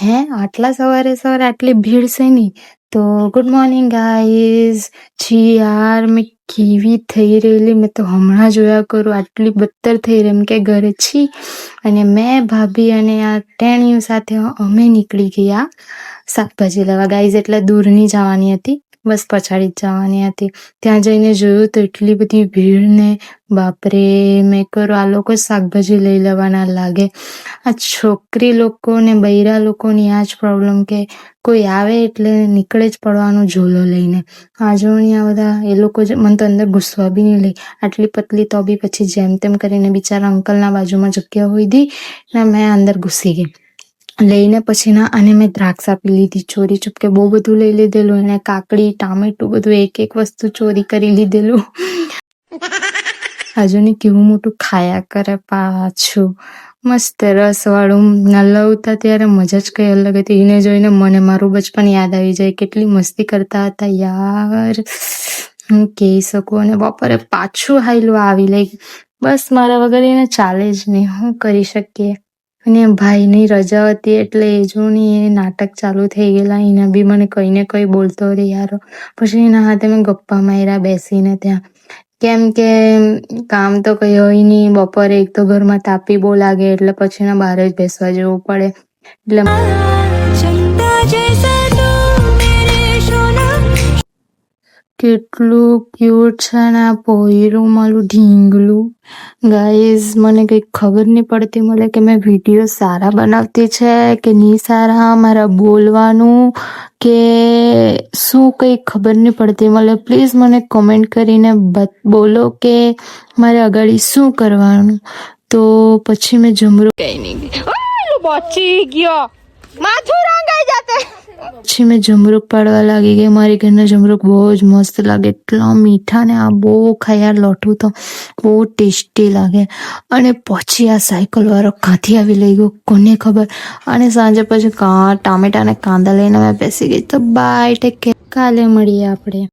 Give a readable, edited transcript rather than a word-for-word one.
હે આટલા સવારે સવારે આટલી ભીડ છે નહીં. તો ગુડ મોર્નિંગ ગાઈઝ. છી યાર મેં કેવી થઈ રહેલી, મેં તો હમણાં જોયા કરું આટલી બદતર થઈ રહી એમ કે ઘરે છી. અને મેં ભાભી અને આ ટેણીઓ સાથે અમે નીકળી ગયા શાકભાજી લેવા. ગાઈઝ એટલે દૂર નહીં જવાની હતી, બસ પછાડી જ જવાની હતી. ત્યાં જઈને જોયું તો એટલી બધી ભીડ ને બાપરે, મેં કરું આ લોકો શાકભાજી લઈ લેવાના લાગે. આ છોકરી લોકો ને બૈરા લોકોની આ જ પ્રોબ્લેમ કે કોઈ આવે એટલે નીકળે જ પડવાનું ઝોલો લઈને. આ જોણી બધા એ લોકો મને તો અંદર ઘૂસવા બી નહીં લઈ. આટલી પતલી તો બી પછી જેમ તેમ કરીને બિચારા અંકલના બાજુમાં જગ્યા હોય દી ને મેં અંદર ઘૂસી ગઈ. લઈને પછી ના અને મેં દ્રાક્ષ આપી લીધી ચોરી ચૂપકે, બહુ બધું લઈ લીધેલું. એને કાકડી ટામેટું બધું એક વસ્તુ ચોરી કરી લીધેલું. હજુ ને કેવું મોટું ખાયા કરે પાછું. મસ્ત રસવાળું નલવતા ત્યારે મજા જ કઈ અલગ હતી. એને જોઈને મને મારું બચપન યાદ આવી જાય. કેટલી મસ્તી કરતા હતા યાર, હું કહી શકું. અને બપોરે પાછું હાઈલું આવી લાઈક બસ મારા વગર એને ચાલે જ નહીં, શું કરી શકીએ. અને ભાઈની રજા હતી એટલે એ જોની એ નાટક ચાલુ થઈ ગયેલા. એને બી મને કઈ ને કઈ બોલતો રહે યાર. પછી એના હાથે મેં ગપ્પા માર્યા બેસીને ત્યાં. કેમ કે કામ તો કઈ હોય નહીં, બપોરે એક તો ઘરમાં તાપી બહુ લાગે એટલે પછી ના બહાર જ બેસવા જવું પડે. એટલે કેટલું ક્યુટ છે ને આ પોયરું મારું ઢીંગલું. ગાઈઝ મને કંઈક ખબર નહીં પડતી મળે કે મેં વિડીયો સારા બનાવતી છે કે નહીં સારા, મારા બોલવાનું કે શું કંઈ ખબર નહીં પડતી મળે. પ્લીઝ મને કોમેન્ટ કરીને બોલો કે મારે આગળ શું કરવાનું. તો પછી મેં જમરૂ કઈ નહીં બચી ગયો, માથું રંગાઈ જાતે. પછી મેં જમરૂક પાડવા લાગી ગઈ. મારી ઘરના જમરૂક બહુ જ મસ્ત લાગે, એટલા મીઠા ને આ બહુ ખાયા લોઠું તો બહુ ટેસ્ટી લાગે. અને પછી આ સાયકલ વાળો કાંથી આવી લઈ ગયો કોને ખબર. અને સાંજે પછી ટામેટા અને કાંદા લઈને મેં બેસી ગઈ. તો બાય, ટેક કેર, કાલે મળીએ આપણે.